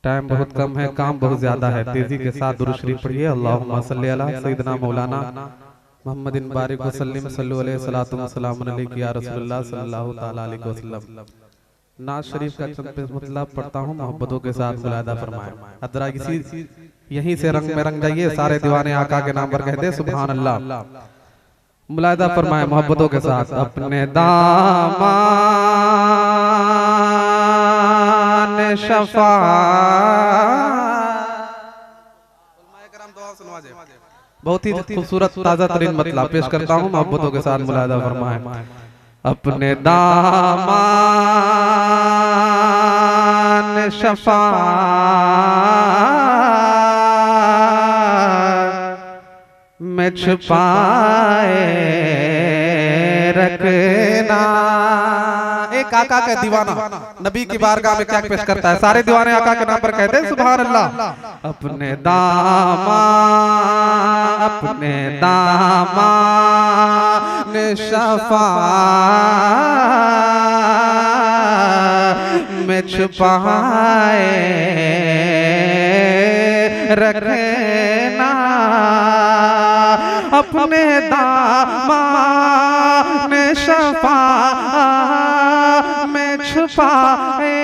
Time बहुत कम है, काम बहुत ज्यादा है। तेजी के साथ दुरूद शरीफ पढ़िए। अल्लाहुम्मा सल्ली अला सय्यिदना मौलाना मोहम्मदिन बारिक वसल्लम सल्लु अलैहि सलातु व सलामुन अलैहि या रसूलुल्लाह सल्लल्लाहु तआला अलैहि वसल्लम। नाज शरीफ का चंद मतलब पढ़ता हूँ, मोहब्बतों के साथ मुलादा फरमाएं। अदरा किसी यहीं से रंग में रंग जाइए, सारे दीवाने आका के नाम पर कहते सुभान अल्लाह। मुलादा फरमाएं मोहब्बतों के साथ। अपने दामान शफा बहुत ही खूबसूरत ताजा तरीन मतलब पेश करता हूँ, मोहब्बतों के साथ मुलादा फरमाएं। अपने दामान शफा में छुपाए रखना। एक आका का दीवाना नबी की बारगाह में क्या पेश करता है, सारे दीवाने आका के नाम पर कहते हैं सुभान अल्लाह। अपने दामान शफा में छुपाए रखना। अपने दामान शफा में छुपाए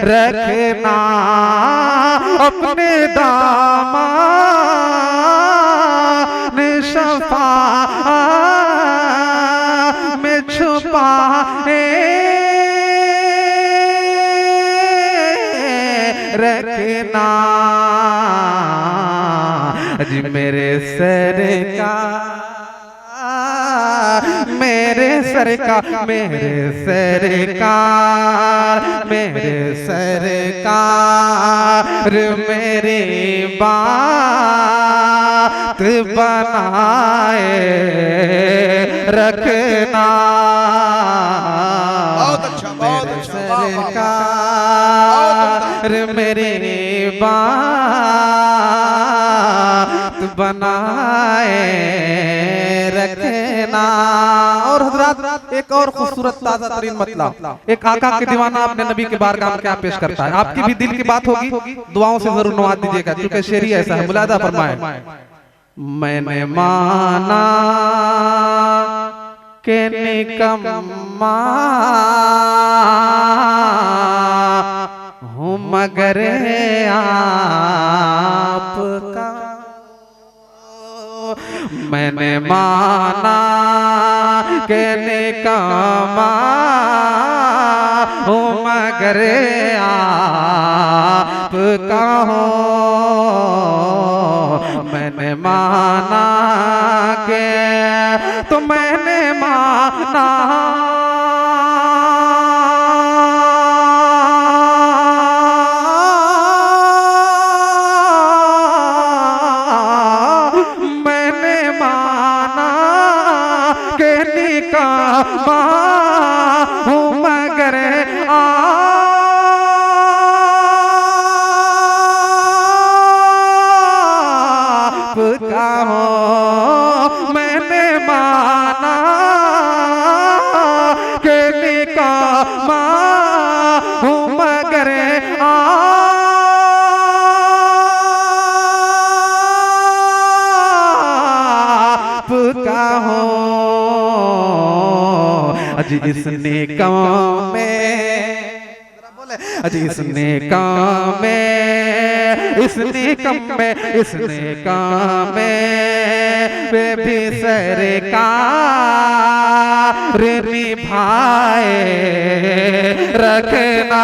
रखना। अपने दामान शफा में छुपाए रखना। जी मेरे सर का मेरे सर का मेरे सर का मेरे सर का मेरी बात बनाए रखना। मेरे सरकार मेरी बात बनाए रखना। और हजरात एक और खूबसूरत ताजा तरीन मतलब, एक आका के दीवाना अपने नबी के बारगाह में क्या पेश करता है। आपकी भी दिल की बात होगी, दुआओं से जरूर नवाज दीजिएगा, क्योंकि शेरी ऐसा है। मुलादा फरमाए। मैंने माना के निकम्मा हूँ मगर आपका। मैंने माना के निकम्मा हूँ मगर आपका हो। मैंने माना के तो मैंने माना मैंने माना के निकामा हूँ मगर आपका हो। मैंने माना के निकामा हूँ मगर आपका हो। अजी इसने काम में अजी इसने काम में इसने कम में इसने काम में वे भी सरकार निभाए रखना।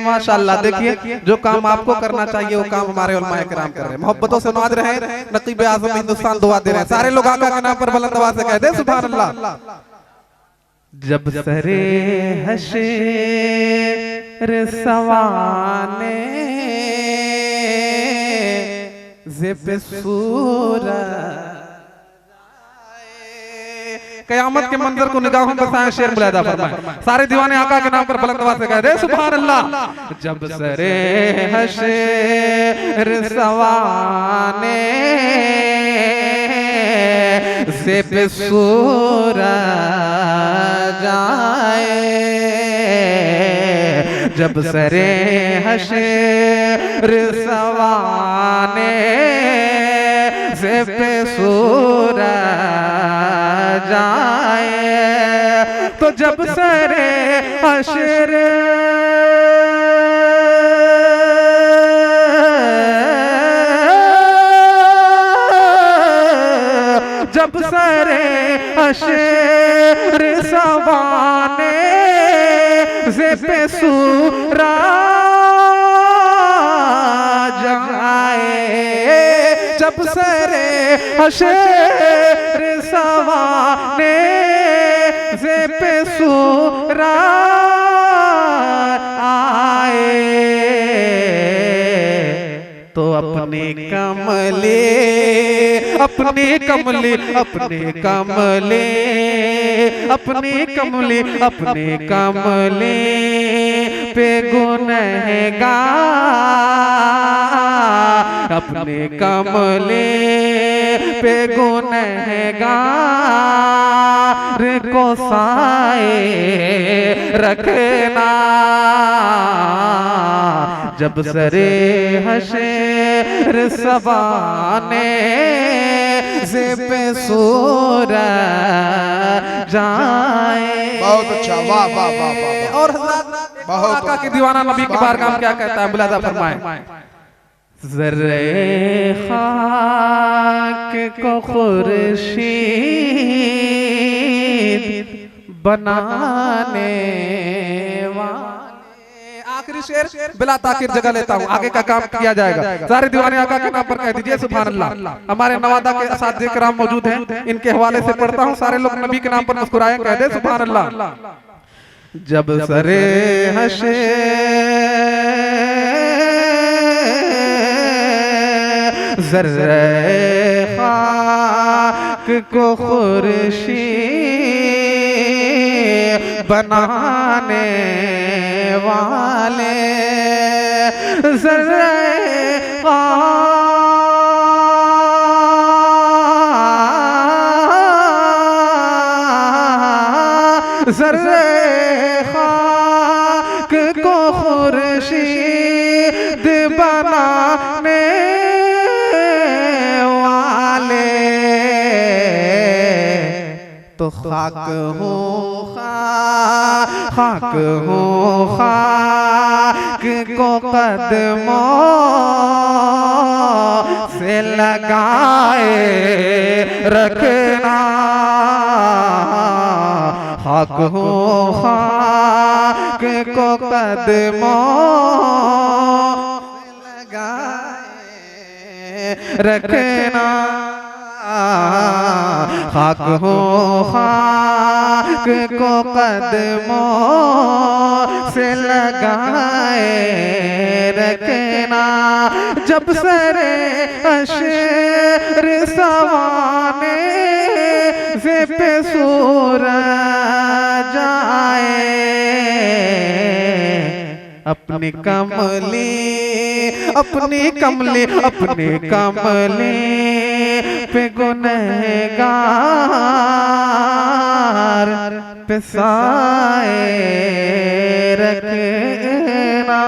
माशाअल्लाह देखिए, जो काम आपको करना चाहिए वो काम हमारे उलमाए किराम कर रहे हैं। मोहब्बतों से नवाज रहे हैं। नकीब आज़म हिंदुस्तान दुआ दे रहे हैं। सारे लोग आका के नाम पर बुलंद आवाज से कहते हैं सुभान अल्लाह। जब सरे हशर सवाने ज़िब सूरत कयामत के मंजर को निगाहों में बसाएं, शेर मुलाहिदा फरमाएं। सारे दीवाने आका के नाम पर बुलंद आवाज से कह दे सुभान अल्लाह। जब सरे हशर सवाने से पे सूरज आए, जब सरे हशर सवाने से पे सूरज आए, तो जब सरे हशर जब सरे हशर सवाने से पे सूरज आए, जब सरे हशर सवाने से पे सूरज आए, तो अपने कमले अपने कमले अपने कमले अपने कमले अपने कमले पे गुनहगार, अपने कमले पे गुनहगार को साए रखना, जब सरे हशर सवाने से पे सूरज जाए। बहुत अच्छा, वाह वाह वाह वाह। और बहुत आका की दीवाना नबी की बारगाह में क्या कहता है, मुलाहिदा फरमाएं। ज़र्रे खाक को खुर्शीद बनाने वाले, आखिरी शेर बिला ताकीर जगह लेता हूँ, आगे का काम किया जाएगा। सारे दीवाने आका के नाम पर कह दीजिए सुभान अल्लाह। हमारे नवादा के असातिज़े किराम मौजूद हैं, इनके हवाले से पढ़ता हूँ, सारे लोग नबी के नाम पर मुस्कुराएं, कह दे सुभान अल्लाह। जब सरे ज़र्रे खाक को खुर्शीद बनाने वाले, ज़र्रे ज़र्रे खाक को खुर्शीद बनाने तो खाक हूँ खाक हूँ खाक को कदमों से लगाए रखना, खाक हूँ खाक को कदमों से लगाए रखना, खाक हो खाक को कदमों से लगाए रखना, जब सरे हशर सवाने से पे सूरज आए, अपने कमले अपने कमले अपने कमले पे गुनहगार पे साए रखना।